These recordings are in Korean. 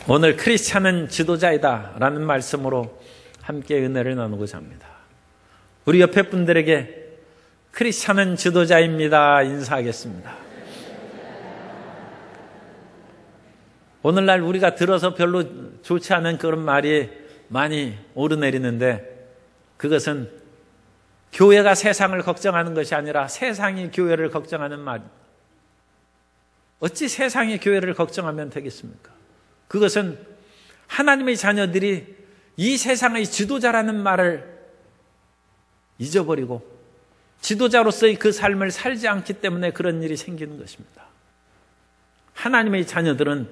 오늘 크리스찬은 지도자이다 라는 말씀으로 함께 은혜를 나누고자 합니다. 우리 옆에 분들에게 크리스찬은 지도자입니다 인사하겠습니다. 오늘날 우리가 들어서 별로 좋지 않은 그런 말이 많이 오르내리는데, 그것은 교회가 세상을 걱정하는 것이 아니라 세상이 교회를 걱정하는 말입니다. 어찌 세상이 교회를 걱정하면 되겠습니까? 그것은 하나님의 자녀들이 이 세상의 지도자라는 말을 잊어버리고 지도자로서의 그 삶을 살지 않기 때문에 그런 일이 생기는 것입니다. 하나님의 자녀들은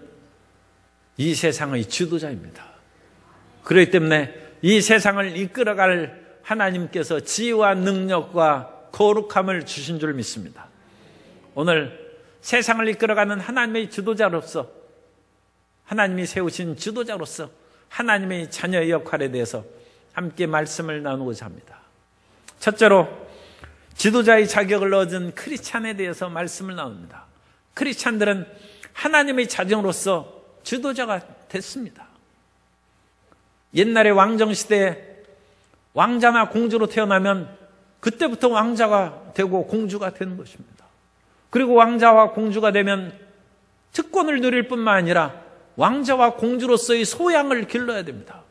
이 세상의 지도자입니다. 그렇기 때문에 이 세상을 이끌어갈 하나님께서 지혜와 능력과 거룩함을 주신 줄 믿습니다. 오늘 세상을 이끌어가는 하나님의 지도자로서, 하나님이 세우신 지도자로서 하나님의 자녀의 역할에 대해서 함께 말씀을 나누고자 합니다. 첫째로 지도자의 자격을 얻은 크리스찬에 대해서 말씀을 나눕니다. 크리스찬들은 하나님의 자녀로서 지도자가 됐습니다. 옛날에 왕정시대에 왕자나 공주로 태어나면 그때부터 왕자가 되고 공주가 되는 것입니다. 그리고 왕자와 공주가 되면 특권을 누릴 뿐만 아니라 왕자와 공주로서의 소양을 길러야 됩니다.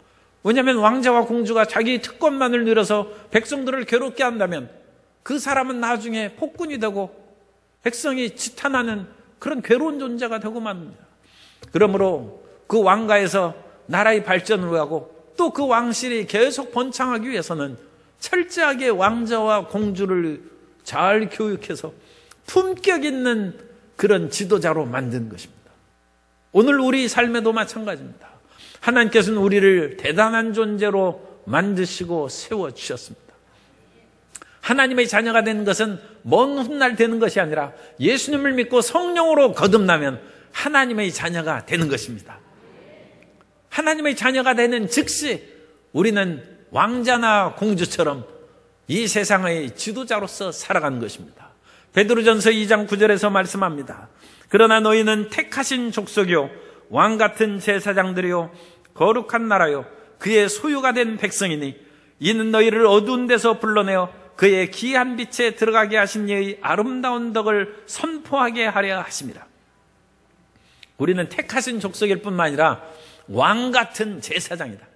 왜냐하면 왕자와 공주가 자기 특권만을 누려서 백성들을 괴롭게 한다면 그 사람은 나중에 폭군이 되고 백성이 지탄하는 그런 괴로운 존재가 되고 맙니다. 그러므로 그 왕가에서 나라의 발전을 위하고 또 그 왕실이 계속 번창하기 위해서는 철저하게 왕자와 공주를 잘 교육해서 품격 있는 그런 지도자로 만든 것입니다. 오늘 우리 삶에도 마찬가지입니다. 하나님께서는 우리를 대단한 존재로 만드시고 세워주셨습니다. 하나님의 자녀가 되는 것은 먼 훗날 되는 것이 아니라 예수님을 믿고 성령으로 거듭나면 하나님의 자녀가 되는 것입니다. 하나님의 자녀가 되는 즉시 우리는 왕자나 공주처럼 이 세상의 지도자로서 살아가는 것입니다. 베드로전서 2장 9절에서 말씀합니다. 그러나 너희는 택하신 족속이요 왕같은 제사장들이요 거룩한 나라요 그의 소유가 된 백성이니 이는 너희를 어두운 데서 불러내어 그의 귀한 빛에 들어가게 하신 이의 아름다운 덕을 선포하게 하려 하심이라. 우리는 택하신 족속일 뿐만 아니라 왕같은 제사장이다.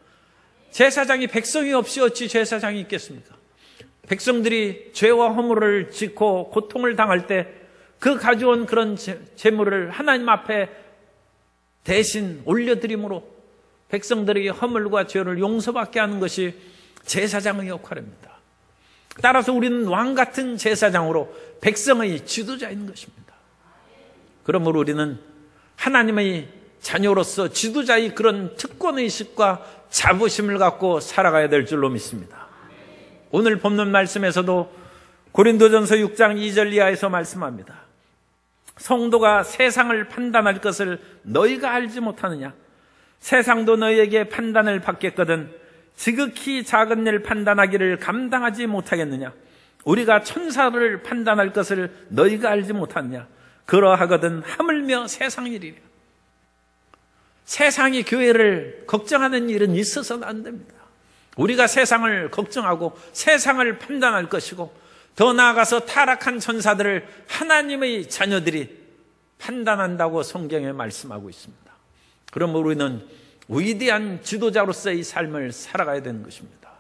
제사장이 백성이 없이 어찌 제사장이 있겠습니까? 백성들이 죄와 허물을 짓고 고통을 당할 때 그 가져온 그런 재물을 하나님 앞에 대신 올려드림으로 백성들의 허물과 죄를 용서받게 하는 것이 제사장의 역할입니다. 따라서 우리는 왕같은 제사장으로 백성의 지도자인 것입니다. 그러므로 우리는 하나님의 자녀로서 지도자의 그런 특권의식과 자부심을 갖고 살아가야 될 줄로 믿습니다. 오늘 본문 말씀에서도 고린도전서 6장 2절 이하에서 말씀합니다. 성도가 세상을 판단할 것을 너희가 알지 못하느냐? 세상도 너희에게 판단을 받겠거든 지극히 작은 일 판단하기를 감당하지 못하겠느냐? 우리가 천사를 판단할 것을 너희가 알지 못하느냐? 그러하거든 하물며 세상 일이라. 세상이 교회를 걱정하는 일은 있어서는 안 됩니다. 우리가 세상을 걱정하고 세상을 판단할 것이고 더 나아가서 타락한 천사들을 하나님의 자녀들이 판단한다고 성경에 말씀하고 있습니다. 그러므로 우리는 위대한 지도자로서의 삶을 살아가야 되는 것입니다.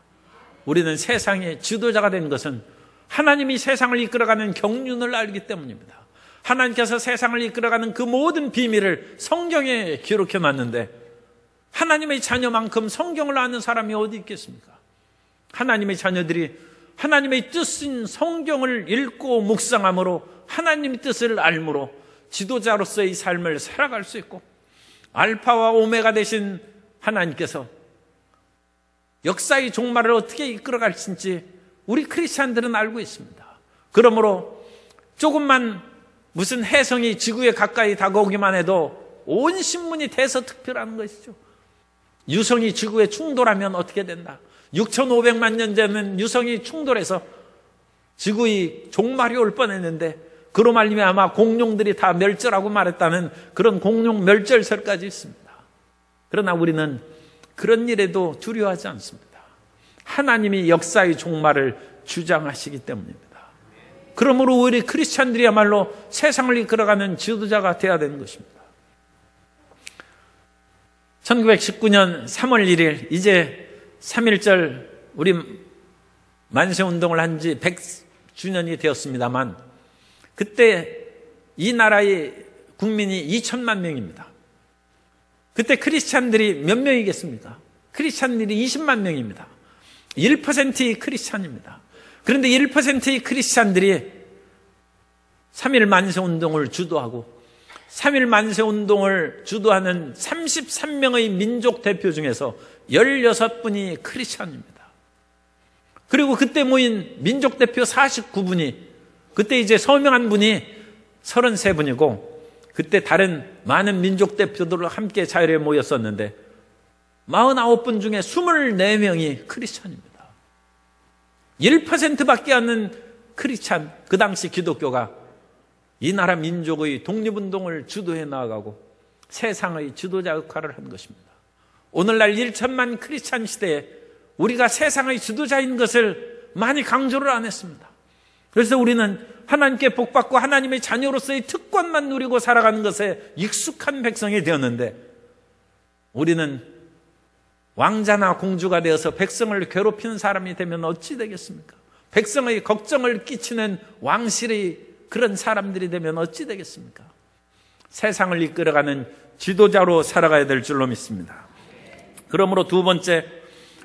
우리는 세상의 지도자가 되는 것은 하나님이 세상을 이끌어가는 경륜을 알기 때문입니다. 하나님께서 세상을 이끌어가는 그 모든 비밀을 성경에 기록해 놨는데 하나님의 자녀만큼 성경을 아는 사람이 어디 있겠습니까? 하나님의 자녀들이 하나님의 뜻인 성경을 읽고 묵상함으로 하나님의 뜻을 알므로 지도자로서의 삶을 살아갈 수 있고 알파와 오메가 되신 하나님께서 역사의 종말을 어떻게 이끌어갈지 우리 크리스찬들은 알고 있습니다. 그러므로 조금만 무슨 해성이 지구에 가까이 다가오기만 해도 온 신문이 대서특필하는 것이죠. 유성이 지구에 충돌하면 어떻게 된다. 6,500만 년 전에는 유성이 충돌해서 지구의 종말이 올 뻔했는데 그로 말미암아 공룡들이 다 멸절하고 말했다는 그런 공룡 멸절설까지 있습니다. 그러나 우리는 그런 일에도 두려워하지 않습니다. 하나님이 역사의 종말을 주장하시기 때문입니다. 그러므로 우리 크리스찬들이야말로 세상을 이끌어가는 지도자가 되어야 되는 것입니다. 1919년 3월 1일 이제 3.1절 우리 만세운동을 한 지 100주년이 되었습니다만 그때 이 나라의 국민이 2천만 명입니다. 그때 크리스찬들이 몇 명이겠습니까? 크리스찬들이 20만 명입니다. 1%의 크리스찬입니다. 그런데 1%의 크리스찬들이 3.1 만세운동을 주도하고 3.1 만세운동을 주도하는 33명의 민족 대표 중에서 16분이 크리스찬입니다. 그리고 그때 모인 민족 대표 49분이 그때 이제 서명한 분이 33분이고 그때 다른 많은 민족 대표들과 함께 자리에 모였었는데 49분 중에 24명이 크리스찬입니다. 1%밖에 안 되는 크리스찬, 그 당시 기독교가 이 나라 민족의 독립운동을 주도해 나아가고 세상의 지도자 역할을 한 것입니다. 오늘날 1천만 크리스찬 시대에 우리가 세상의 지도자인 것을 많이 강조를 안 했습니다. 그래서 우리는 하나님께 복받고 하나님의 자녀로서의 특권만 누리고 살아가는 것에 익숙한 백성이 되었는데 우리는 왕자나 공주가 되어서 백성을 괴롭히는 사람이 되면 어찌 되겠습니까? 백성의 걱정을 끼치는 왕실의 그런 사람들이 되면 어찌 되겠습니까? 세상을 이끌어가는 지도자로 살아가야 될 줄로 믿습니다. 그러므로 두 번째,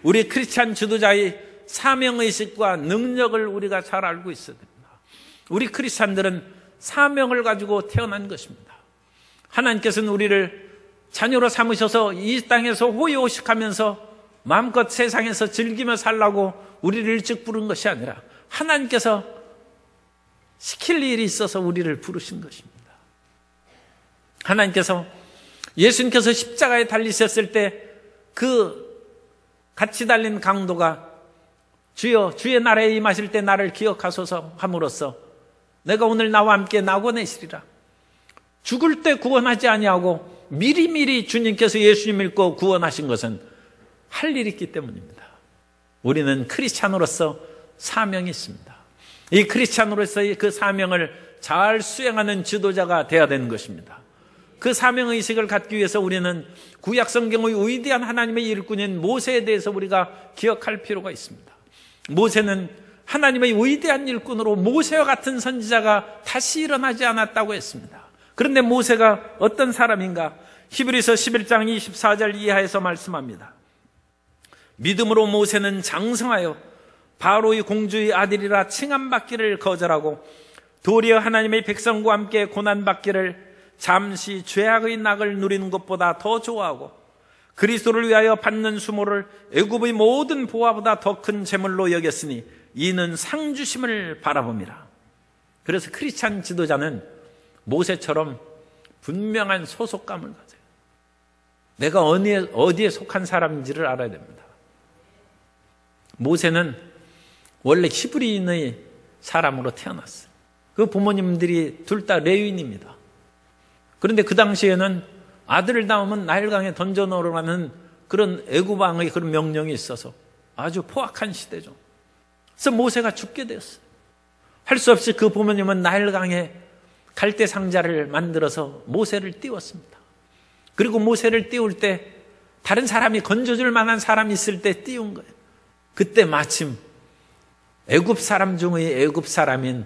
우리 크리스찬 지도자의 사명의식과 능력을 우리가 잘 알고 있어야 됩니다. 우리 크리스찬들은 사명을 가지고 태어난 것입니다. 하나님께서는 우리를 자녀로 삼으셔서 이 땅에서 호의호식하면서 마음껏 세상에서 즐기며 살라고 우리를 일찍 부른 것이 아니라 하나님께서 시킬 일이 있어서 우리를 부르신 것입니다. 하나님께서 예수님께서 십자가에 달리셨을 때 그 같이 달린 강도가 주여 주의 나라에 임하실 때 나를 기억하소서 함으로써 내가 오늘 나와 함께 낙원해시리라. 죽을 때 구원하지 아니하고 미리미리 주님께서 예수님 믿고 구원하신 것은 할 일이 있기 때문입니다. 우리는 크리스찬으로서 사명이 있습니다. 이 크리스찬으로서의 그 사명을 잘 수행하는 지도자가 되어야 되는 것입니다. 그 사명의식을 갖기 위해서 우리는 구약 성경의 위대한 하나님의 일꾼인 모세에 대해서 우리가 기억할 필요가 있습니다. 모세는 하나님의 위대한 일꾼으로 모세와 같은 선지자가 다시 일어나지 않았다고 했습니다. 그런데 모세가 어떤 사람인가? 히브리서 11장 24절 이하에서 말씀합니다. 믿음으로 모세는 장성하여 바로의 공주의 아들이라 칭함받기를 거절하고 도리어 하나님의 백성과 함께 고난받기를 잠시 죄악의 낙을 누리는 것보다 더 좋아하고 그리스도를 위하여 받는 수모를 애굽의 모든 보화보다 더 큰 재물로 여겼으니 이는 상 주심을 바라봅니다. 그래서 크리스찬 지도자는 모세처럼 분명한 소속감을 가져요. 내가 어디에 속한 사람인지를 알아야 됩니다. 모세는 원래 히브리인의 사람으로 태어났어요. 그 부모님들이 둘 다 레위인입니다. 그런데 그 당시에는 아들을 낳으면 나일강에 던져놓으라는 그런 애굽 왕의 그런 명령이 있어서 아주 포악한 시대죠. 그래서 모세가 죽게 되었어요. 할 수 없이 그 부모님은 나일강에 갈대 상자를 만들어서 모세를 띄웠습니다. 그리고 모세를 띄울 때 다른 사람이 건져줄 만한 사람이 있을 때 띄운 거예요. 그때 마침 애굽 사람 중의 애굽 사람인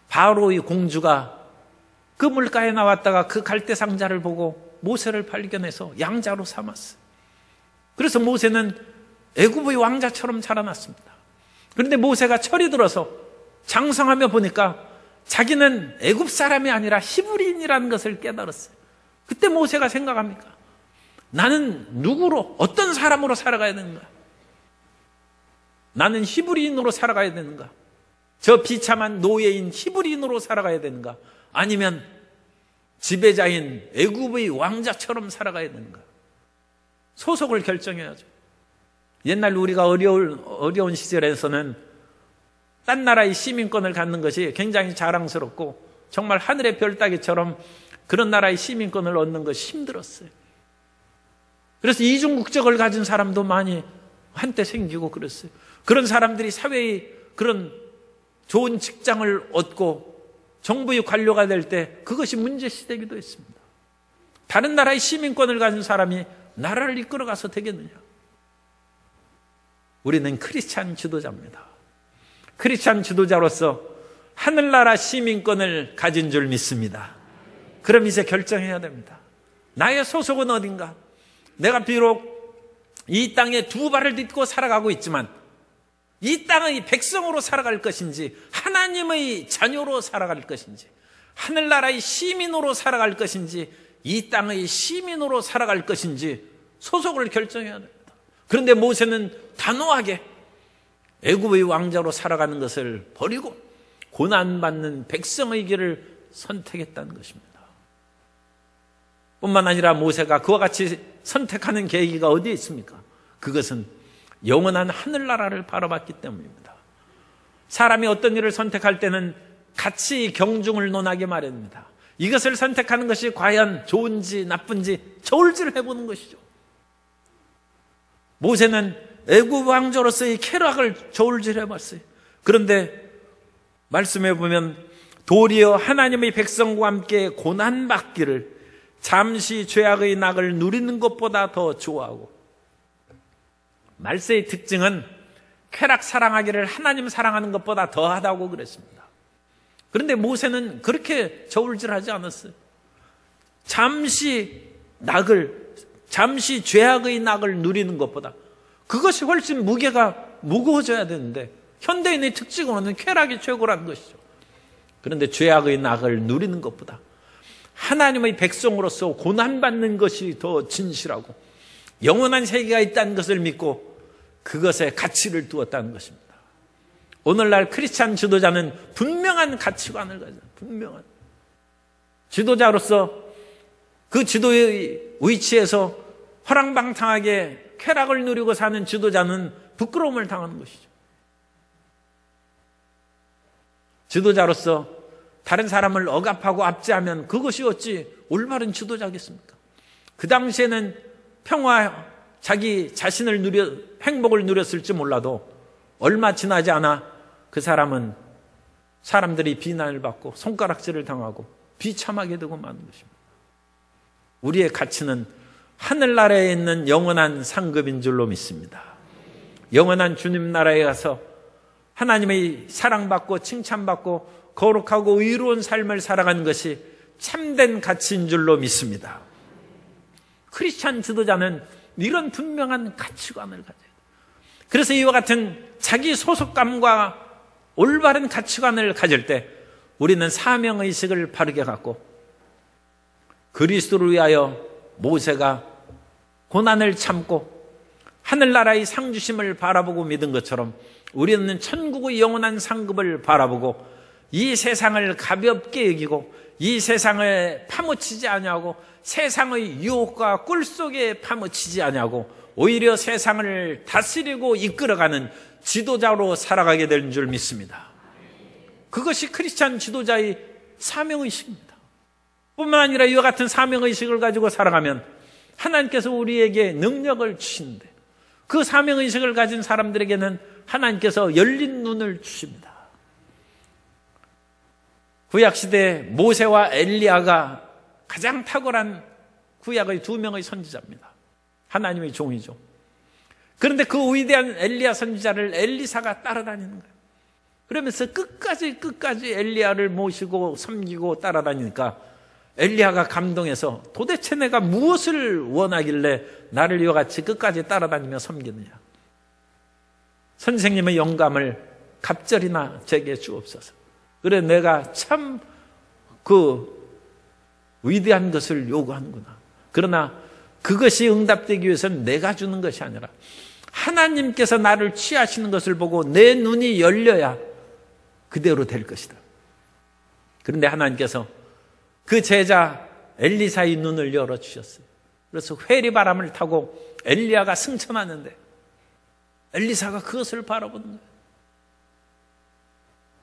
바로의 공주가 그 물가에 나왔다가 그 갈대 상자를 보고 모세를 발견해서 양자로 삼았어요. 그래서 모세는 애굽의 왕자처럼 자라났습니다. 그런데 모세가 철이 들어서 장성하며 보니까 자기는 애굽 사람이 아니라 히브리인이라는 것을 깨달았어요. 그때 모세가 생각합니까? 나는 누구로, 어떤 사람으로 살아가야 되는가? 나는 히브리인으로 살아가야 되는가? 저 비참한 노예인 히브리인으로 살아가야 되는가? 아니면 지배자인 애굽의 왕자처럼 살아가야 되는가? 소속을 결정해야죠. 옛날 우리가 어려운 시절에서는 딴 나라의 시민권을 갖는 것이 굉장히 자랑스럽고 정말 하늘의 별 따기처럼 그런 나라의 시민권을 얻는 것이 힘들었어요. 그래서 이중 국적을 가진 사람도 많이 한때 생기고 그랬어요. 그런 사람들이 사회의 그런 좋은 직장을 얻고 정부의 관료가 될 때 그것이 문제시되기도 했습니다. 다른 나라의 시민권을 가진 사람이 나라를 이끌어가서 되겠느냐? 우리는 크리스찬 지도자입니다. 크리스찬 지도자로서 하늘나라 시민권을 가진 줄 믿습니다. 그럼 이제 결정해야 됩니다. 나의 소속은 어딘가? 내가 비록 이 땅에 두 발을 딛고 살아가고 있지만 이 땅의 백성으로 살아갈 것인지 하나님의 자녀로 살아갈 것인지 하늘나라의 시민으로 살아갈 것인지 이 땅의 시민으로 살아갈 것인지 소속을 결정해야 됩니다. 그런데 모세는 단호하게 애굽의 왕자로 살아가는 것을 버리고 고난받는 백성의 길을 선택했다는 것입니다. 뿐만 아니라 모세가 그와 같이 선택하는 계기가 어디에 있습니까? 그것은 영원한 하늘나라를 바라봤기 때문입니다. 사람이 어떤 일을 선택할 때는 가치 경중을 논하게 마련입니다. 이것을 선택하는 것이 과연 좋은지 나쁜지 저울질을 해보는 것이죠. 모세는 애굽 왕조로서의 쾌락을 저울질해봤어요. 그런데 말씀해 보면 도리어 하나님의 백성과 함께 고난받기를 잠시 죄악의 낙을 누리는 것보다 더 좋아하고, 말세의 특징은 쾌락 사랑하기를 하나님 사랑하는 것보다 더하다고 그랬습니다. 그런데 모세는 그렇게 저울질하지 않았어요. 잠시 죄악의 낙을 누리는 것보다 그것이 훨씬 무게가 무거워져야 되는데 현대인의 특징으로는 쾌락이 최고라는 것이죠. 그런데 죄악의 낙을 누리는 것보다 하나님의 백성으로서 고난받는 것이 더 진실하고 영원한 세계가 있다는 것을 믿고 그것에 가치를 두었다는 것입니다. 오늘날 크리스찬 지도자는 분명한 가치관을 가져요. 분명한 지도자로서 그 지도의 위치에서 허랑방탕하게 쾌락을 누리고 사는 지도자는 부끄러움을 당하는 것이죠. 지도자로서 다른 사람을 억압하고 압제하면 그것이 어찌 올바른 지도자겠습니까? 그 당시에는 자기 자신을 행복을 누렸을지 몰라도 얼마 지나지 않아 그 사람은 사람들이 비난을 받고 손가락질을 당하고 비참하게 되고 마는 것입니다. 우리의 가치는 하늘나라에 있는 영원한 상급인 줄로 믿습니다. 영원한 주님 나라에 가서 하나님의 사랑받고 칭찬받고 거룩하고 의로운 삶을 살아가는 것이 참된 가치인 줄로 믿습니다. 크리스찬 지도자는 이런 분명한 가치관을 가져야 돼요. 그래서 이와 같은 자기 소속감과 올바른 가치관을 가질 때 우리는 사명의식을 바르게 갖고 그리스도를 위하여 모세가 고난을 참고 하늘나라의 상주심을 바라보고 믿은 것처럼 우리는 천국의 영원한 상급을 바라보고 이 세상을 가볍게 여기고 이 세상을 파묻히지 아니하고 세상의 유혹과 꿀 속에 파묻히지 아니하고 오히려 세상을 다스리고 이끌어가는 지도자로 살아가게 되는 줄 믿습니다. 그것이 크리스찬 지도자의 사명의식입니다. 뿐만 아니라 이와 같은 사명의식을 가지고 살아가면 하나님께서 우리에게 능력을 주시는데 그 사명의식을 가진 사람들에게는 하나님께서 열린 눈을 주십니다. 구약시대 모세와 엘리야가 가장 탁월한 구약의 두 명의 선지자입니다. 하나님의 종이죠. 그런데 그 위대한 엘리야 선지자를 엘리사가 따라다니는 거예요. 그러면서 끝까지 엘리야를 모시고 섬기고 따라다니니까 엘리야가 감동해서 도대체 내가 무엇을 원하길래 나를 이와 같이 끝까지 따라다니며 섬기느냐. 선생님의 영감을 갑절이나 제게 주옵소서. 그래 내가 참 위대한 것을 요구하는구나. 그러나 그것이 응답되기 위해서는 내가 주는 것이 아니라 하나님께서 나를 취하시는 것을 보고 내 눈이 열려야 그대로 될 것이다. 그런데 하나님께서 그 제자 엘리사의 눈을 열어주셨어요. 그래서 회리바람을 타고 엘리야가 승천하는데 엘리사가 그것을 바라보는 거예요.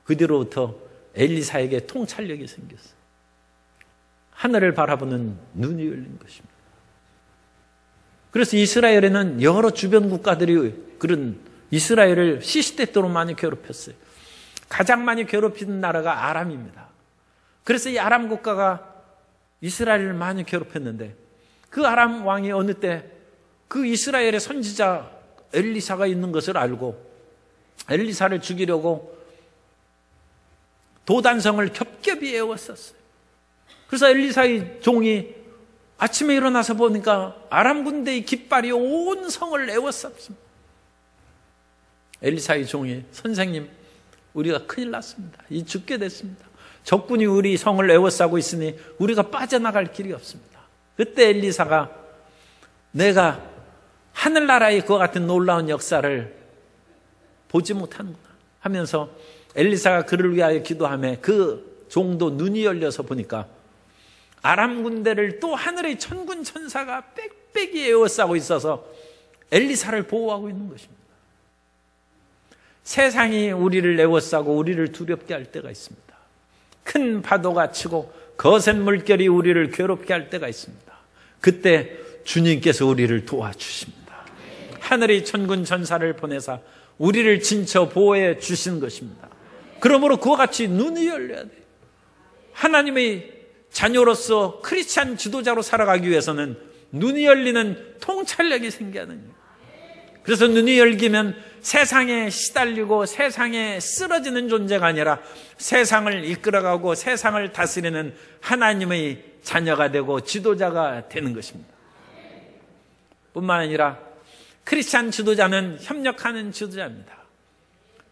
그 뒤로부터 엘리사에게 통찰력이 생겼어요. 하늘을 바라보는 눈이 열린 것입니다. 그래서 이스라엘에는 여러 주변 국가들이 그런 이스라엘을 시시때때로 많이 괴롭혔어요. 가장 많이 괴롭히는 나라가 아람입니다. 그래서 이 아람 국가가 이스라엘을 많이 괴롭혔는데, 그 아람 왕이 어느 때 그 이스라엘의 선지자 엘리사가 있는 것을 알고 엘리사를 죽이려고 도단성을 겹겹이 에웠었어요. 그래서 엘리사의 종이 아침에 일어나서 보니까 아람 군대의 깃발이 온 성을 에웠었습니다. 엘리사의 종이, 선생님, 우리가 큰일 났습니다. 이 죽게 됐습니다. 적군이 우리 성을 에워싸고 있으니 우리가 빠져나갈 길이 없습니다. 그때 엘리사가 내가 하늘나라의 그와 같은 놀라운 역사를 보지 못하는구나 하면서 엘리사가 그를 위하여 기도하며 그 종도 눈이 열려서 보니까 아람 군대를 또 하늘의 천군 천사가 빽빽이 에워싸고 있어서 엘리사를 보호하고 있는 것입니다. 세상이 우리를 에워싸고 우리를 두렵게 할 때가 있습니다. 큰 파도가 치고 거센 물결이 우리를 괴롭게 할 때가 있습니다. 그때 주님께서 우리를 도와주십니다. 하늘의 천군 천사를 보내사 우리를 진쳐 보호해 주신 것입니다. 그러므로 그와 같이 눈이 열려야 돼요. 하나님의 자녀로서 크리스찬 지도자로 살아가기 위해서는 눈이 열리는 통찰력이 생겨야 됩니다. 그래서 눈이 열리면 세상에 시달리고 세상에 쓰러지는 존재가 아니라 세상을 이끌어가고 세상을 다스리는 하나님의 자녀가 되고 지도자가 되는 것입니다. 뿐만 아니라 크리스찬 지도자는 협력하는 지도자입니다.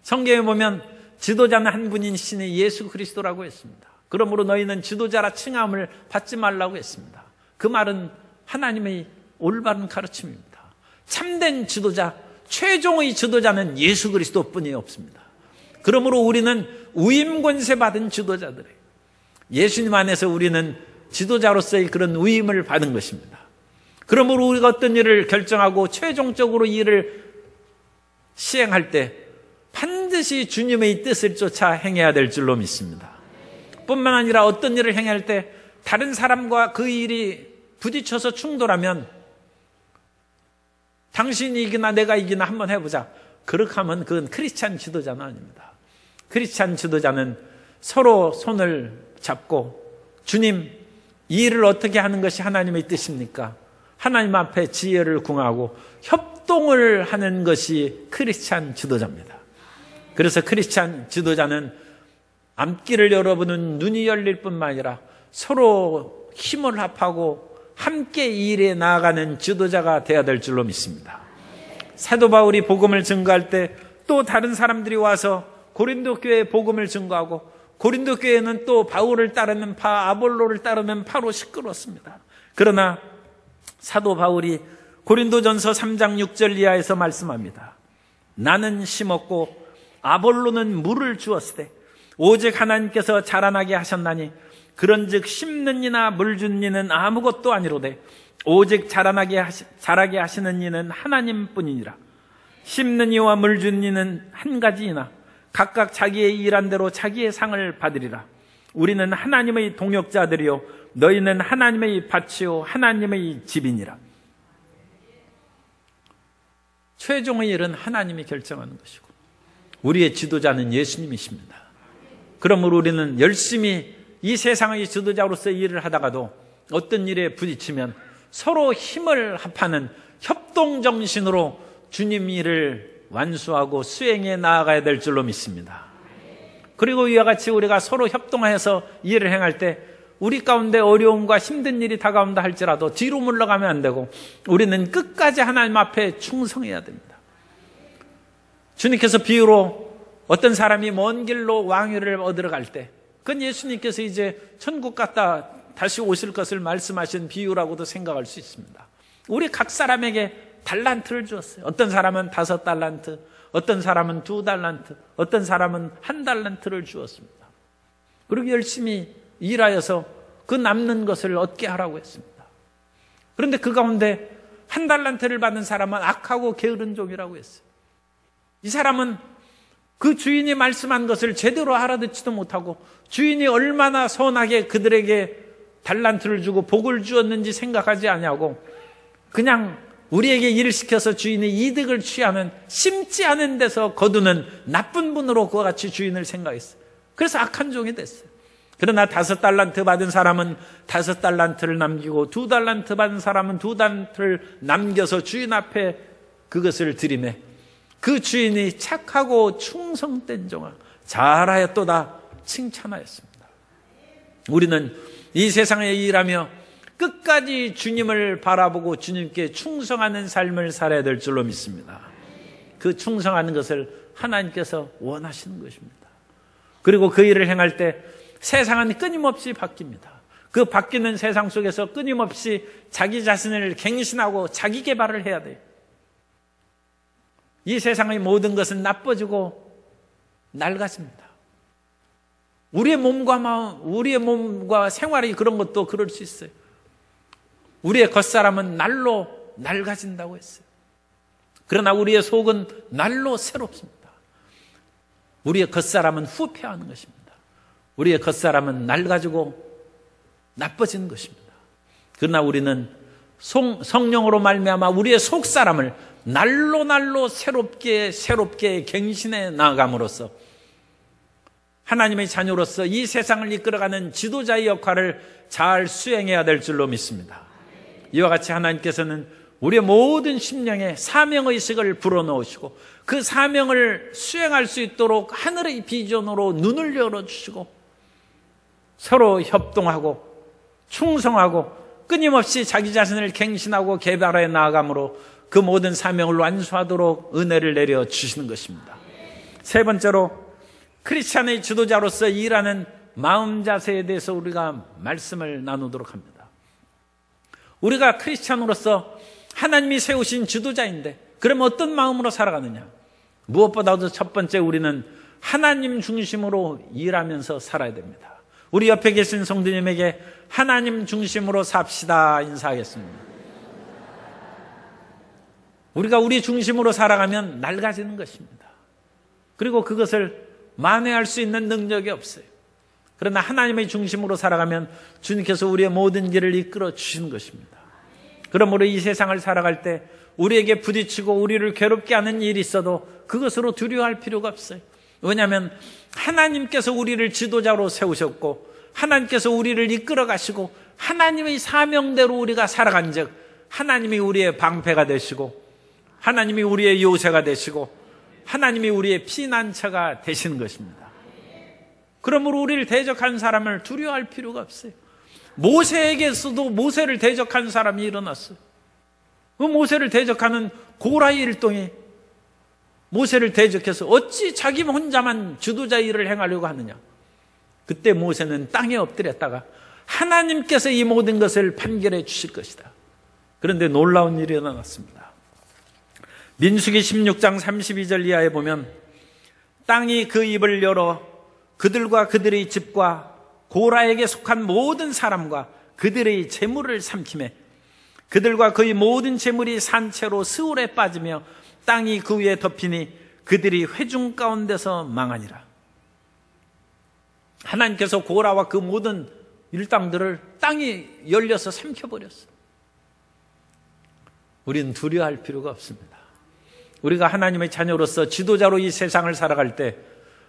성경에 보면 지도자는 한 분인 신이 예수 그리스도라고 했습니다. 그러므로 너희는 지도자라 칭함을 받지 말라고 했습니다. 그 말은 하나님의 올바른 가르침입니다. 참된 지도자, 최종의 지도자는 예수 그리스도뿐이 없습니다. 그러므로 우리는 위임 권세 받은 지도자들이에요. 예수님 안에서 우리는 지도자로서의 그런 위임을 받은 것입니다. 그러므로 우리가 어떤 일을 결정하고 최종적으로 이 일을 시행할 때 반드시 주님의 뜻을 쫓아 행해야 될 줄로 믿습니다. 뿐만 아니라 어떤 일을 행할 때 다른 사람과 그 일이 부딪혀서 충돌하면 당신이 이기나 내가 이기나 한번 해보자. 그렇게 하면 그건 크리스찬 지도자는 아닙니다. 크리스찬 지도자는 서로 손을 잡고 주님, 이 일을 어떻게 하는 것이 하나님의 뜻입니까? 하나님 앞에 지혜를 구하고 협동을 하는 것이 크리스찬 지도자입니다. 그래서 크리스찬 지도자는 앞길을 열어보는 눈이 열릴 뿐만 아니라 서로 힘을 합하고 함께 이 일에 나아가는 지도자가 되어야 될 줄로 믿습니다. 사도 바울이 복음을 증거할 때 또 다른 사람들이 와서 고린도 교회에 복음을 증거하고 고린도 교회는 또 바울을 따르는 파, 아볼로를 따르는 파로 시끄럽습니다. 그러나 사도 바울이 고린도전서 3장 6절 이하에서 말씀합니다. 나는 심었고 아볼로는 물을 주었으되 오직 하나님께서 자라나게 하셨나니 그런즉 심는 이나 물 준 이는 아무것도 아니로되 오직 자라게 하시는 이는 하나님뿐이니라. 심는 이와 물 준 이는 한 가지이나 각각 자기의 일한 대로 자기의 상을 받으리라. 우리는 하나님의 동역자들이요 너희는 하나님의 밭이요 하나님의 집이니라. 최종의 일은 하나님이 결정하는 것이고 우리의 지도자는 예수님이십니다. 그러므로 우리는 열심히 이 세상의 지도자로서 일을 하다가도 어떤 일에 부딪히면 서로 힘을 합하는 협동정신으로 주님 일을 완수하고 수행해 나아가야 될 줄로 믿습니다. 그리고 이와 같이 우리가 서로 협동해서 일을 행할 때 우리 가운데 어려움과 힘든 일이 다가온다 할지라도 뒤로 물러가면 안 되고 우리는 끝까지 하나님 앞에 충성해야 됩니다. 주님께서 비유로 어떤 사람이 먼 길로 왕위를 얻으러 갈 때 그건 예수님께서 이제 천국 갔다 다시 오실 것을 말씀하신 비유라고도 생각할 수 있습니다. 우리 각 사람에게 달란트를 주었어요. 어떤 사람은 5달란트, 어떤 사람은 2달란트, 어떤 사람은 1달란트를 주었습니다. 그리고 열심히 일하여서 그 남는 것을 얻게 하라고 했습니다. 그런데 그 가운데 1달란트를 받은 사람은 악하고 게으른 종이라고 했어요. 이 사람은 그 주인이 말씀한 것을 제대로 알아듣지도 못하고 주인이 얼마나 선하게 그들에게 달란트를 주고 복을 주었는지 생각하지 아니하고 그냥 우리에게 일을 시켜서 주인이 이득을 취하는, 심지 않은 데서 거두는 나쁜 분으로 그와 같이 주인을 생각했어요. 그래서 악한 종이 됐어요. 그러나 5달란트 받은 사람은 5달란트를 남기고 2달란트 받은 사람은 2달란트를 남겨서 주인 앞에 그것을 드리매 그 주인이 착하고 충성된 종아 잘하였도다 칭찬하였습니다. 우리는 이 세상에 일하며 끝까지 주님을 바라보고 주님께 충성하는 삶을 살아야 될 줄로 믿습니다. 그 충성하는 것을 하나님께서 원하시는 것입니다. 그리고 그 일을 행할 때 세상은 끊임없이 바뀝니다. 그 바뀌는 세상 속에서 끊임없이 자기 자신을 갱신하고 자기 개발을 해야 돼요. 이 세상의 모든 것은 나빠지고 낡아집니다. 우리의 몸과 마음, 우리의 몸과 생활이 그런 것도 그럴 수 있어요. 우리의 겉사람은 날로 낡아진다고 했어요. 그러나 우리의 속은 날로 새롭습니다. 우리의 겉사람은 후패하는 것입니다. 우리의 겉사람은 낡아지고 나빠지는 것입니다. 그러나 우리는 성령으로 말미암아 우리의 속사람을 날로 새롭게 갱신해 나아감으로써 하나님의 자녀로서 이 세상을 이끌어가는 지도자의 역할을 잘 수행해야 될 줄로 믿습니다. 이와 같이 하나님께서는 우리의 모든 심령에 사명의식을 불어넣으시고 그 사명을 수행할 수 있도록 하늘의 비전으로 눈을 열어주시고 서로 협동하고 충성하고 끊임없이 자기 자신을 갱신하고 개발해 나아감으로 그 모든 사명을 완수하도록 은혜를 내려주시는 것입니다. 세 번째로 크리스찬의 지도자로서 일하는 마음 자세에 대해서 우리가 말씀을 나누도록 합니다. 우리가 크리스찬으로서 하나님이 세우신 지도자인데 그럼 어떤 마음으로 살아가느냐? 무엇보다도 첫 번째 우리는 하나님 중심으로 일하면서 살아야 됩니다. 우리 옆에 계신 성도님에게 하나님 중심으로 삽시다 인사하겠습니다. 우리가 우리 중심으로 살아가면 낡아지는 것입니다. 그리고 그것을 만회할 수 있는 능력이 없어요. 그러나 하나님의 중심으로 살아가면 주님께서 우리의 모든 길을 이끌어 주시는 것입니다. 그러므로 이 세상을 살아갈 때 우리에게 부딪히고 우리를 괴롭게 하는 일이 있어도 그것으로 두려워할 필요가 없어요. 왜냐하면 하나님께서 우리를 지도자로 세우셨고 하나님께서 우리를 이끌어 가시고 하나님의 사명대로 우리가 살아간 즉 하나님이 우리의 방패가 되시고 하나님이 우리의 요새가 되시고 하나님이 우리의 피난처가 되시는 것입니다. 그러므로 우리를 대적한 사람을 두려워할 필요가 없어요. 모세에게서도 모세를 대적한 사람이 일어났어요. 그 모세를 대적하는 고라의 일동이 모세를 대적해서 어찌 자기 혼자만 지도자 일을 행하려고 하느냐. 그때 모세는 땅에 엎드렸다가 하나님께서 이 모든 것을 판결해 주실 것이다. 그런데 놀라운 일이 일어났습니다. 민수기 16장 32절 이하에 보면 땅이 그 입을 열어 그들과 그들의 집과 고라에게 속한 모든 사람과 그들의 재물을 삼키매 그들과 그의 모든 재물이 산채로 스울에 빠지며 땅이 그 위에 덮이니 그들이 회중 가운데서 망하니라. 하나님께서 고라와 그 모든 일당들을 땅이 열려서 삼켜버렸어요. 우리는 두려워할 필요가 없습니다. 우리가 하나님의 자녀로서 지도자로 이 세상을 살아갈 때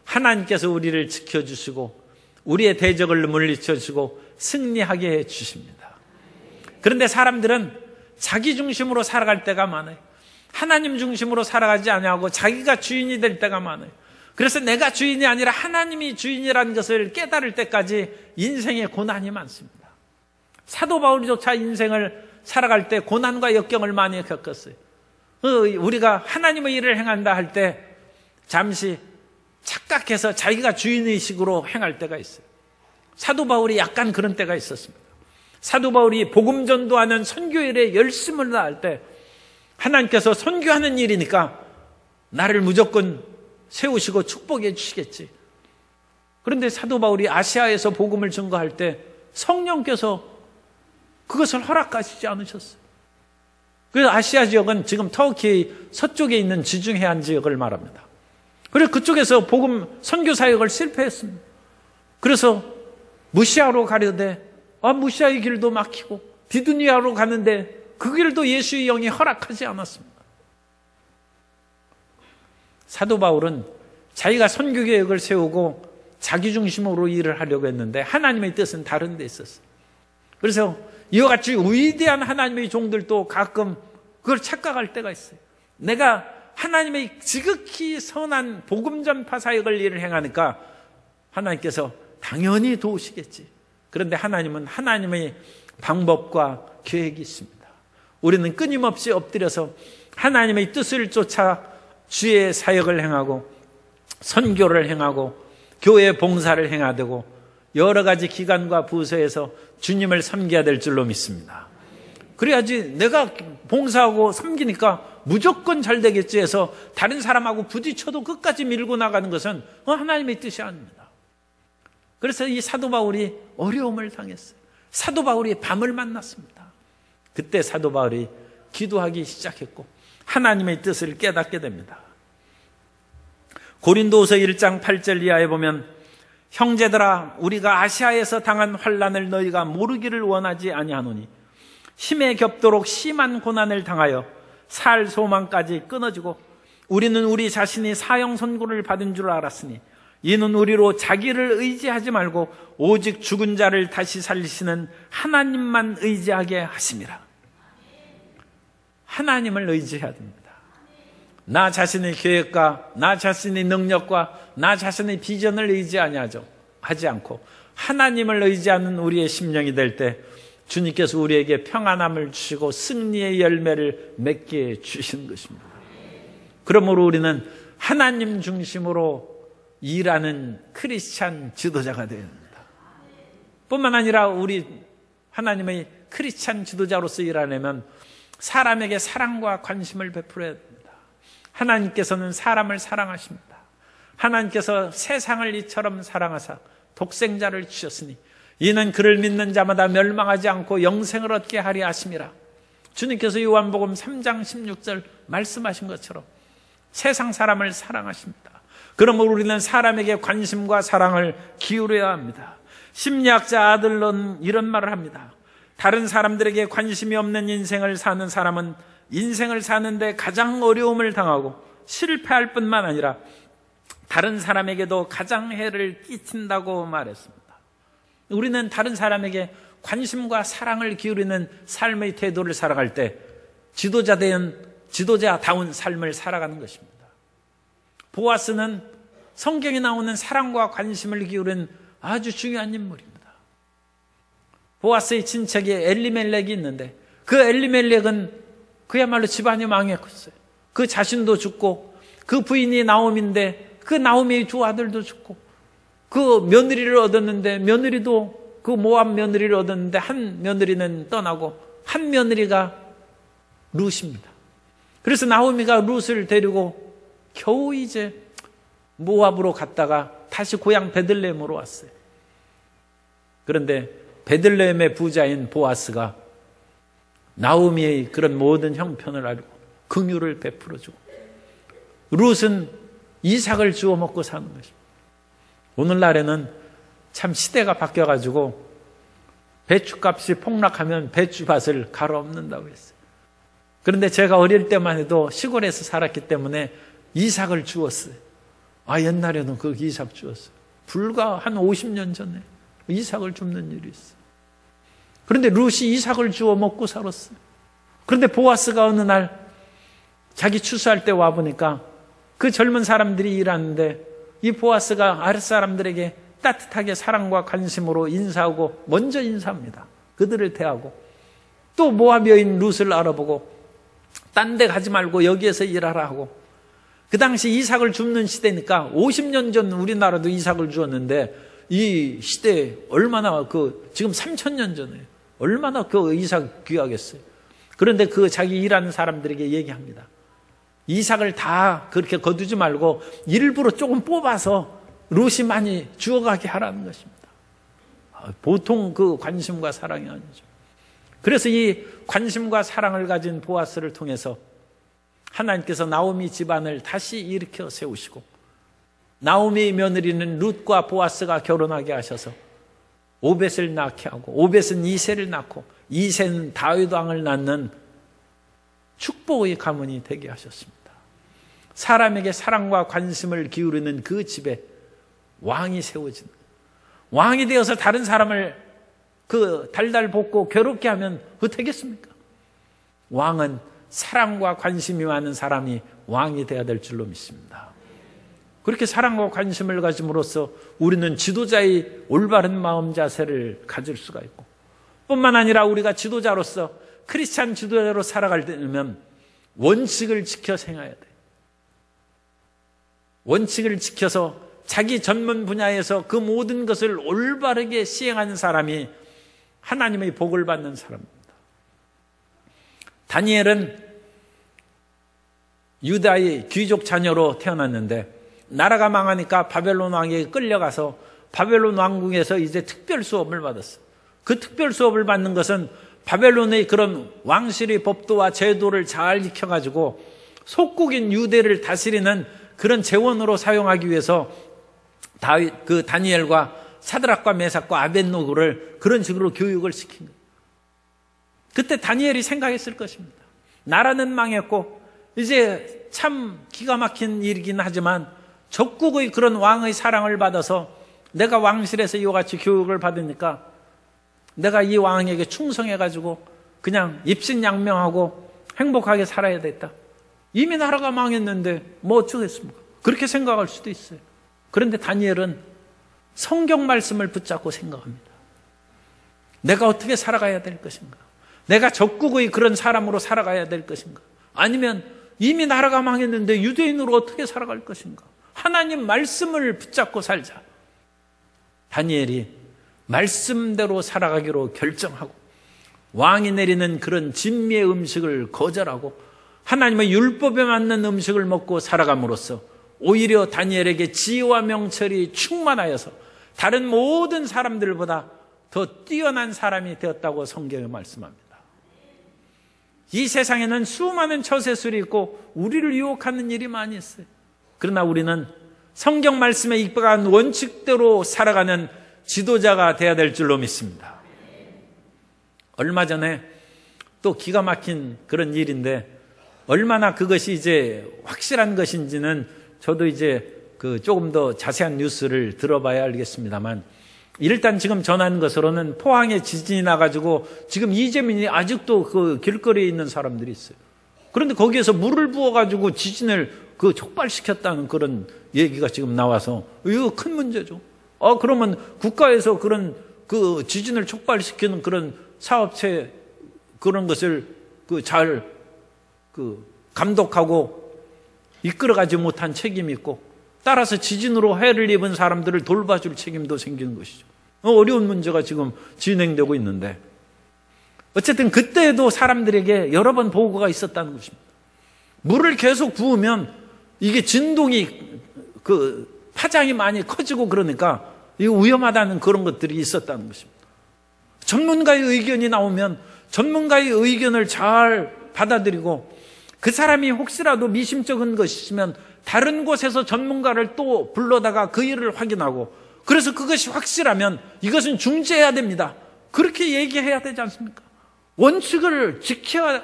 하나님께서 우리를 지켜주시고 우리의 대적을 물리쳐주시고 승리하게 해주십니다. 그런데 사람들은 자기 중심으로 살아갈 때가 많아요. 하나님 중심으로 살아가지 않냐고 자기가 주인이 될 때가 많아요. 그래서 내가 주인이 아니라 하나님이 주인이라는 것을 깨달을 때까지 인생에 고난이 많습니다. 사도 바울조차 인생을 살아갈 때 고난과 역경을 많이 겪었어요. 우리가 하나님의 일을 행한다 할 때 잠시 착각해서 자기가 주인의식으로 행할 때가 있어요. 사도 바울이 약간 그런 때가 있었습니다. 사도 바울이 복음 전도하는 선교일에 열심을 다할 때 하나님께서 선교하는 일이니까 나를 무조건 세우시고 축복해 주시겠지. 그런데 사도 바울이 아시아에서 복음을 증거할 때 성령께서 그것을 허락하시지 않으셨어요. 그래서 아시아 지역은 지금 터키 서쪽에 있는 지중해안 지역을 말합니다. 그래서 그쪽에서 복음 선교 사역을 실패했습니다. 그래서 무시아로 가려되 무시아의 길도 막히고 비두니아로 가는데 그 길도 예수의 영이 허락하지 않았습니다. 사도 바울은 자기가 선교 계획을 세우고 자기 중심으로 일을 하려고 했는데 하나님의 뜻은 다른 데 있었어요. 그래서 이와 같이 위대한 하나님의 종들도 가끔 그걸 착각할 때가 있어요. 내가 하나님의 지극히 선한 복음 전파 사역을 일을 행하니까 하나님께서 당연히 도우시겠지. 그런데 하나님은 하나님의 방법과 계획이 있습니다. 우리는 끊임없이 엎드려서 하나님의 뜻을 쫓아 주의 사역을 행하고 선교를 행하고 교회 봉사를 행해야 되고 여러 가지 기관과 부서에서 주님을 섬겨야 될 줄로 믿습니다. 그래야지 내가 봉사하고 섬기니까 무조건 잘 되겠지 해서 다른 사람하고 부딪혀도 끝까지 밀고 나가는 것은 하나님의 뜻이 아닙니다. 그래서 이 사도 바울이 어려움을 당했어요. 사도 바울이 밤을 만났습니다. 그때 사도 바울이 기도하기 시작했고 하나님의 뜻을 깨닫게 됩니다. 고린도후서 1장 8절 이하에 보면 형제들아 우리가 아시아에서 당한 환난을 너희가 모르기를 원하지 아니하노니 힘에 겹도록 심한 고난을 당하여 살 소망까지 끊어지고 우리는 우리 자신이 사형 선고를 받은 줄 알았으니 이는 우리로 자기를 의지하지 말고 오직 죽은 자를 다시 살리시는 하나님만 의지하게 하심이라. 하나님을 의지해야 됩니다. 나 자신의 계획과 나 자신의 능력과 나 자신의 비전을 하지 않고 하나님을 의지하는 우리의 심령이 될 때 주님께서 우리에게 평안함을 주시고 승리의 열매를 맺게 주시는 것입니다. 그러므로 우리는 하나님 중심으로 일하는 크리스찬 지도자가 되어야 합니다. 뿐만 아니라 우리 하나님의 크리스찬 지도자로서 일하려면 사람에게 사랑과 관심을 베풀어야 됩니다. 하나님께서는 사람을 사랑하십니다. 하나님께서 세상을 이처럼 사랑하사 독생자를 주셨으니 이는 그를 믿는 자마다 멸망하지 않고 영생을 얻게 하리 하심이라. 주님께서 요한복음 3장 16절 말씀하신 것처럼 세상 사람을 사랑하십니다. 그러므로 우리는 사람에게 관심과 사랑을 기울여야 합니다. 심리학자 아들론 이런 말을 합니다. 다른 사람들에게 관심이 없는 인생을 사는 사람은 인생을 사는데 가장 어려움을 당하고 실패할 뿐만 아니라 다른 사람에게도 가장 해를 끼친다고 말했습니다. 우리는 다른 사람에게 관심과 사랑을 기울이는 삶의 태도를 살아갈 때 지도자다운 삶을 살아가는 것입니다. 보아스는 성경에 나오는 사랑과 관심을 기울인 아주 중요한 인물입니다. 보아스의 친척에 엘리멜렉이 있는데 그 엘리멜렉은 그야말로 집안이 망했어요. 그 자신도 죽고 그 부인이 나오미인데 그 나오미의 두 아들도 죽고 그 며느리를 얻었는데 며느리도 그 모압 며느리를 얻었는데 한 며느리는 떠나고 한 며느리가 룻입니다. 그래서 나오미가 룻을 데리고 겨우 이제 모압으로 갔다가 다시 고향 베들레헴으로 왔어요. 그런데 베들레헴의 부자인 보아스가 나오미의 그런 모든 형편을 알고 긍휼을 베풀어주고 룻은 이삭을 주워 먹고 사는 것입니다. 오늘날에는 참 시대가 바뀌어가지고 배추값이 폭락하면 배추밭을 갈아엎는다고 했어요. 그런데 제가 어릴 때만 해도 시골에서 살았기 때문에 이삭을 주었어요. 옛날에는 그 이삭 주었어요. 불과 한 50년 전에 이삭을 줍는 일이 있어요. 그런데 룻이 이삭을 주워 먹고 살았어요. 그런데 보아스가 어느 날 자기 추수할 때 와보니까 그 젊은 사람들이 일하는데 이 보아스가 아랫 사람들에게 따뜻하게 사랑과 관심으로 인사하고 먼저 인사합니다. 그들을 대하고 또 모압 여인 룻을 알아보고 딴 데 가지 말고 여기에서 일하라 하고 그 당시 이삭을 줍는 시대니까 50년 전 우리나라도 이삭을 주었는데 이 시대에 얼마나 지금 3000년 전에 얼마나 그 이삭 귀하겠어요. 그런데 그 자기 일하는 사람들에게 얘기합니다. 이삭을 다 그렇게 거두지 말고 일부러 조금 뽑아서 룻이 많이 주워가게 하라는 것입니다. 보통 그 관심과 사랑이 아니죠. 그래서 이 관심과 사랑을 가진 보아스를 통해서 하나님께서 나오미 집안을 다시 일으켜 세우시고 나오미의 며느리는 룻과 보아스가 결혼하게 하셔서 오벳을 낳게 하고 오벳은 이새를 낳고 이새는 다윗 왕을 낳는 축복의 가문이 되게 하셨습니다. 사람에게 사랑과 관심을 기울이는 그 집에 왕이 세워진, 왕이 되어서 다른 사람을 달달 볶고 괴롭게 하면 어떻겠습니까? 왕은 사랑과 관심이 많은 사람이 왕이 되어야 될 줄로 믿습니다. 그렇게 사랑과 관심을 가짐으로써 우리는 지도자의 올바른 마음 자세를 가질 수가 있고, 뿐만 아니라 우리가 지도자로서 크리스찬 지도자로 살아가려면 원칙을 지켜 행해야 돼. 원칙을 지켜서 자기 전문 분야에서 그 모든 것을 올바르게 시행하는 사람이 하나님의 복을 받는 사람입니다. 다니엘은 유다의 귀족 자녀로 태어났는데 나라가 망하니까 바벨론 왕에게 끌려가서 바벨론 왕궁에서 이제 특별 수업을 받았어요. 그 특별 수업을 받는 것은 바벨론의 그런 왕실의 법도와 제도를 잘 익혀가지고 속국인 유대를 다스리는 그런 재원으로 사용하기 위해서 그 다니엘과 사드락과 메삭과 아벳노고를 그런 식으로 교육을 시킨 거예요. 그때 다니엘이 생각했을 것입니다. 나라는 망했고 이제 참 기가 막힌 일이긴 하지만 적국의 그런 왕의 사랑을 받아서 내가 왕실에서 이와 같이 교육을 받으니까 내가 이 왕에게 충성해가지고 그냥 입신양명하고 행복하게 살아야 됐다. 이미 나라가 망했는데 뭐 어쩌겠습니까? 그렇게 생각할 수도 있어요. 그런데 다니엘은 성경 말씀을 붙잡고 생각합니다. 내가 어떻게 살아가야 될 것인가? 내가 적국의 그런 사람으로 살아가야 될 것인가? 아니면 이미 나라가 망했는데 유대인으로 어떻게 살아갈 것인가? 하나님 말씀을 붙잡고 살자. 다니엘이 말씀대로 살아가기로 결정하고 왕이 내리는 그런 진미의 음식을 거절하고 하나님의 율법에 맞는 음식을 먹고 살아감으로써 오히려 다니엘에게 지혜와 명철이 충만하여서 다른 모든 사람들보다 더 뛰어난 사람이 되었다고 성경에 말씀합니다. 이 세상에는 수많은 처세술이 있고 우리를 유혹하는 일이 많이 있어요. 그러나 우리는 성경 말씀에 입각한 원칙대로 살아가는 지도자가 되어야 될 줄로 믿습니다. 얼마 전에 또 기가 막힌 그런 일인데 얼마나 그것이 이제 확실한 것인지는 저도 이제 조금 더 자세한 뉴스를 들어봐야 알겠습니다만, 일단 지금 전하는 것으로는 포항에 지진이 나가지고 지금 이재민이 아직도 그 길거리에 있는 사람들이 있어요. 그런데 거기에서 물을 부어가지고 지진을 촉발시켰다는 그런 얘기가 지금 나와서 이거 큰 문제죠. 그러면 국가에서 그런 지진을 촉발시키는 그런 사업체 그런 것을 잘 감독하고 이끌어가지 못한 책임이 있고, 따라서 지진으로 해를 입은 사람들을 돌봐줄 책임도 생기는 것이죠. 어려운 문제가 지금 진행되고 있는데, 어쨌든 그때에도 사람들에게 여러 번 보고가 있었다는 것입니다. 물을 계속 부으면 이게 진동이 파장이 많이 커지고 그러니까 이거 위험하다는 그런 것들이 있었다는 것입니다. 전문가의 의견이 나오면 전문가의 의견을 잘 받아들이고 그 사람이 혹시라도 미심쩍은 것이면 다른 곳에서 전문가를 또 불러다가 그 일을 확인하고, 그래서 그것이 확실하면 이것은 중지해야 됩니다. 그렇게 얘기해야 되지 않습니까? 원칙을 지켜야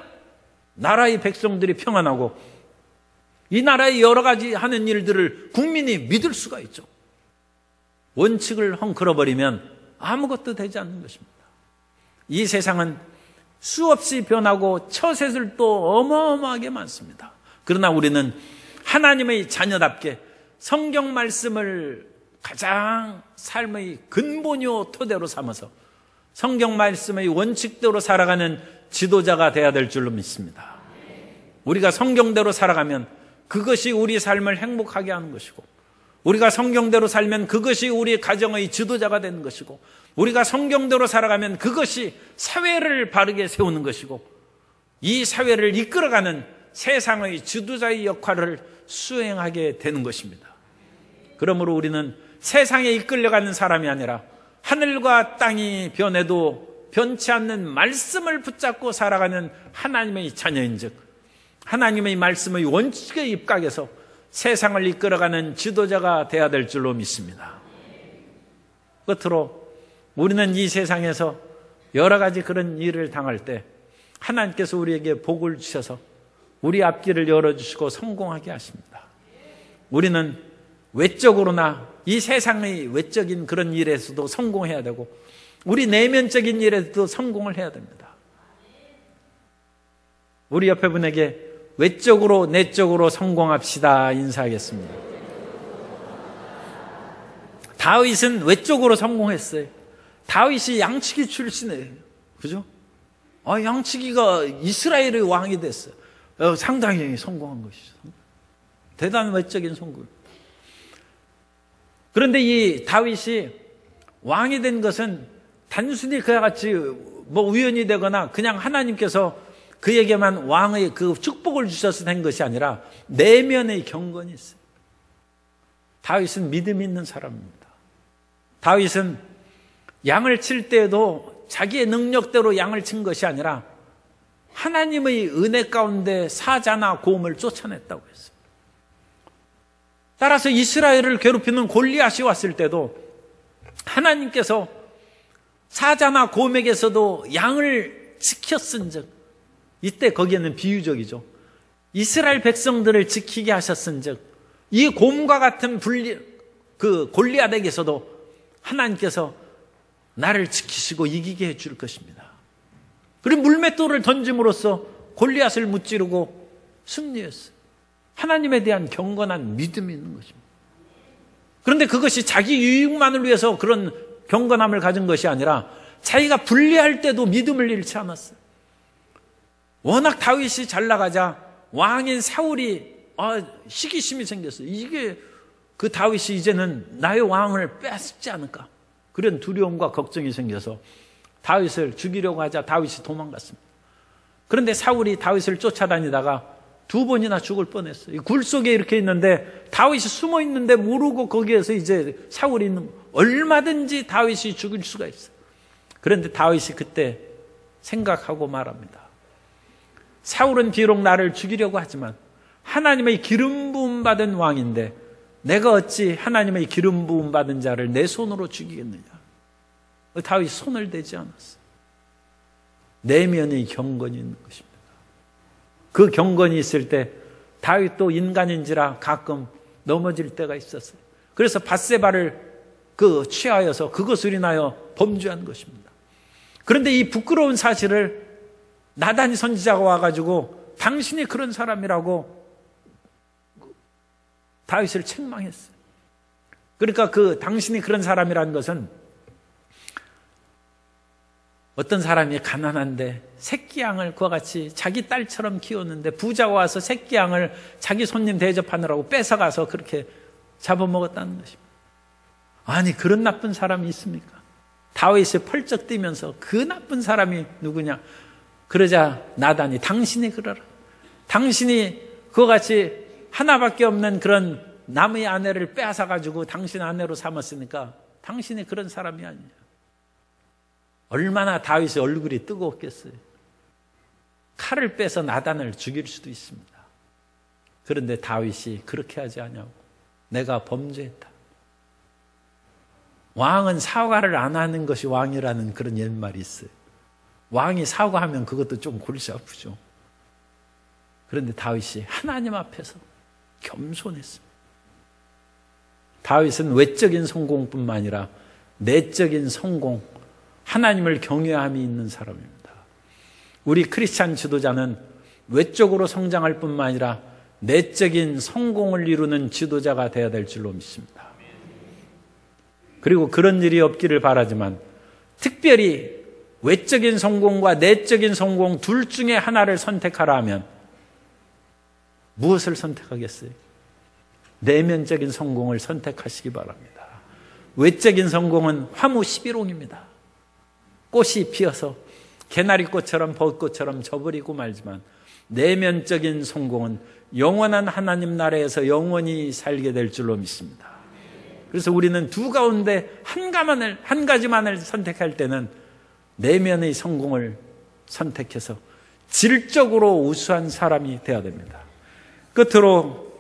나라의 백성들이 평안하고 이 나라의 여러 가지 하는 일들을 국민이 믿을 수가 있죠. 원칙을 헝클어버리면 아무것도 되지 않는 것입니다. 이 세상은 수없이 변하고 처세술도 어마어마하게 많습니다. 그러나 우리는 하나님의 자녀답게 성경 말씀을 가장 삶의 근본요 토대로 삼아서 성경 말씀의 원칙대로 살아가는 지도자가 되어야 될 줄로 믿습니다. 우리가 성경대로 살아가면 그것이 우리 삶을 행복하게 하는 것이고, 우리가 성경대로 살면 그것이 우리 가정의 지도자가 되는 것이고, 우리가 성경대로 살아가면 그것이 사회를 바르게 세우는 것이고, 이 사회를 이끌어가는 세상의 지도자의 역할을 수행하게 되는 것입니다. 그러므로 우리는 세상에 이끌려가는 사람이 아니라 하늘과 땅이 변해도 변치 않는 말씀을 붙잡고 살아가는 하나님의 자녀인즉 하나님의 말씀의 원칙에 입각해서 세상을 이끌어가는 지도자가 되어야 될 줄로 믿습니다. 끝으로 우리는 이 세상에서 여러 가지 그런 일을 당할 때 하나님께서 우리에게 복을 주셔서 우리 앞길을 열어주시고 성공하게 하십니다. 우리는 외적으로나 이 세상의 외적인 그런 일에서도 성공해야 되고 우리 내면적인 일에서도 성공을 해야 됩니다. 우리 옆에 분에게 외적으로 내적으로 성공합시다 인사하겠습니다. 다윗은 외적으로 성공했어요. 다윗이 양치기 출신이에요. 그죠? 양치기가 이스라엘의 왕이 됐어요. 상당히 성공한 것이죠. 대단한 외적인 성공. 그런데 이 다윗이 왕이 된 것은 단순히 그와 같이 우연이 되거나 그냥 하나님께서 그에게만 왕의 그 축복을 주셔서 된 것이 아니라 내면의 경건이 있어요. 다윗은 믿음 있는 사람입니다. 다윗은 양을 칠 때에도 자기의 능력대로 양을 친 것이 아니라 하나님의 은혜 가운데 사자나 곰을 쫓아냈다고 했어요. 따라서 이스라엘을 괴롭히는 골리앗이 왔을 때도 하나님께서 사자나 곰에게서도 양을 지켰은즉, 이때 거기에는 비유적이죠. 이스라엘 백성들을 지키게 하셨은즉 이 곰과 같은 그 골리앗에게서도 하나님께서 나를 지키시고 이기게 해줄 것입니다. 그리고 물맷돌을 던짐으로써 골리앗을 무찌르고 승리했어요. 하나님에 대한 경건한 믿음이 있는 것입니다. 그런데 그것이 자기 유익만을 위해서 그런 경건함을 가진 것이 아니라 자기가 불리할 때도 믿음을 잃지 않았어요. 워낙 다윗이 잘 나가자 왕인 사울이 시기심이 생겼어요. 이게 그 다윗이 이제는 나의 왕을 뺏지 않을까, 그런 두려움과 걱정이 생겨서 다윗을 죽이려고 하자 다윗이 도망갔습니다. 그런데 사울이 다윗을 쫓아다니다가 2번이나 죽을 뻔했어요. 굴 속에 이렇게 있는데 다윗이 숨어 있는데 모르고 거기에서 이제 사울이 있는, 얼마든지 다윗이 죽일 수가 있어요. 그런데 다윗이 그때 생각하고 말합니다. 사울은 비록 나를 죽이려고 하지만 하나님의 기름 부음 받은 왕인데 내가 어찌 하나님의 기름 부음 받은 자를 내 손으로 죽이겠느냐. 다윗이 손을 대지 않았어요. 내면의 경건이 있는 것입니다. 그 경건이 있을 때 다윗도 인간인지라 가끔 넘어질 때가 있었어요. 그래서 밧세바를 취하여서 그것을 인하여 범죄한 것입니다. 그런데 이 부끄러운 사실을 나단 선지자가 와가지고 당신이 그런 사람이라고 다윗을 책망했어요. 그러니까 당신이 그런 사람이라는 것은 어떤 사람이 가난한데 새끼 양을 그와 같이 자기 딸처럼 키웠는데 부자가 와서 새끼 양을 자기 손님 대접하느라고 뺏어가서 그렇게 잡아먹었다는 것입니다. 아니, 그런 나쁜 사람이 있습니까? 다윗이 펄쩍 뛰면서 그 나쁜 사람이 누구냐? 그러자 나단이 당신이 그러라. 당신이 그와 같이 하나밖에 없는 그런 남의 아내를 빼앗아가지고 당신 아내로 삼았으니까 당신이 그런 사람이 아니냐. 얼마나 다윗의 얼굴이 뜨거웠겠어요. 칼을 빼서 나단을 죽일 수도 있습니다. 그런데 다윗이 그렇게 하지 않냐고. 내가 범죄했다. 왕은 사과를 안 하는 것이 왕이라는 그런 옛말이 있어요. 왕이 사과하면 그것도 좀 골치 아프죠. 그런데 다윗이 하나님 앞에서 겸손했습니다. 다윗은 외적인 성공뿐만 아니라 내적인 성공, 하나님을 경외함이 있는 사람입니다. 우리 크리스찬 지도자는 외적으로 성장할 뿐만 아니라 내적인 성공을 이루는 지도자가 되어야 될 줄로 믿습니다. 그리고 그런 일이 없기를 바라지만 특별히 외적인 성공과 내적인 성공 둘 중에 하나를 선택하라 하면 무엇을 선택하겠어요? 내면적인 성공을 선택하시기 바랍니다. 외적인 성공은 화무 11홍입니다. 꽃이 피어서 개나리꽃처럼 벚꽃처럼 져버리고 말지만 내면적인 성공은 영원한 하나님 나라에서 영원히 살게 될 줄로 믿습니다. 그래서 우리는 두 가운데 한 가지만을 선택할 때는 내면의 성공을 선택해서 질적으로 우수한 사람이 되어야 됩니다. 끝으로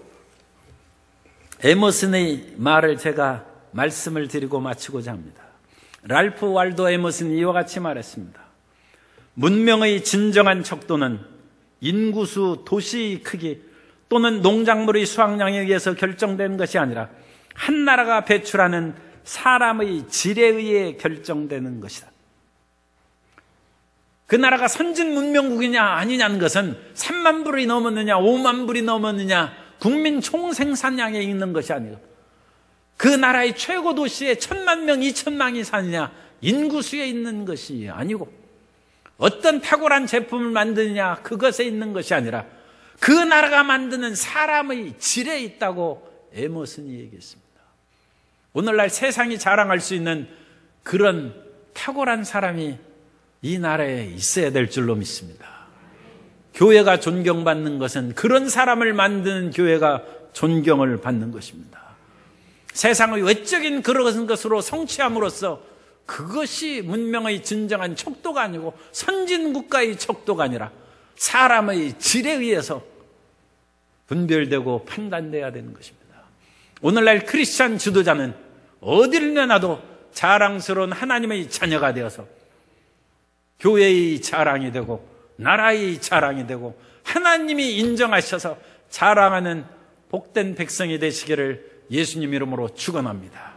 에머슨의 말을 제가 말씀을 드리고 마치고자 합니다. 랄프 waldo 에머슨이 이와 같이 말했습니다. 문명의 진정한 척도는 인구수, 도시 크기 또는 농작물의 수확량에 의해서 결정되는 것이 아니라 한 나라가 배출하는 사람의 질에 의해 결정되는 것이다. 그 나라가 선진 문명국이냐 아니냐는 것은 3만 불이 넘었느냐 5만 불이 넘었느냐 국민 총생산량에 있는 것이 아니고 그 나라의 최고 도시에 1,000만 명, 2,000만이 사느냐 인구수에 있는 것이 아니고 어떤 탁월한 제품을 만드느냐 그것에 있는 것이 아니라 그 나라가 만드는 사람의 질에 있다고 에머슨이 얘기했습니다. 오늘날 세상이 자랑할 수 있는 그런 탁월한 사람이 이 나라에 있어야 될 줄로 믿습니다. 교회가 존경받는 것은 그런 사람을 만드는 교회가 존경을 받는 것입니다. 세상의 외적인 그런 것으로 성취함으로써 그것이 문명의 진정한 척도가 아니고 선진국가의 척도가 아니라 사람의 질에 의해서 분별되고 판단돼야 되는 것입니다. 오늘날 크리스찬 지도자는 어디를 내놔도 자랑스러운 하나님의 자녀가 되어서 교회의 자랑이 되고 나라의 자랑이 되고 하나님이 인정하셔서 자랑하는 복된 백성이 되시기를 예수님 이름으로 축원합니다.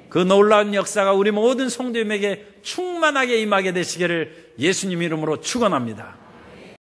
그 놀라운 역사가 우리 모든 성도님에게 충만하게 임하게 되시기를 예수님 이름으로 축원합니다.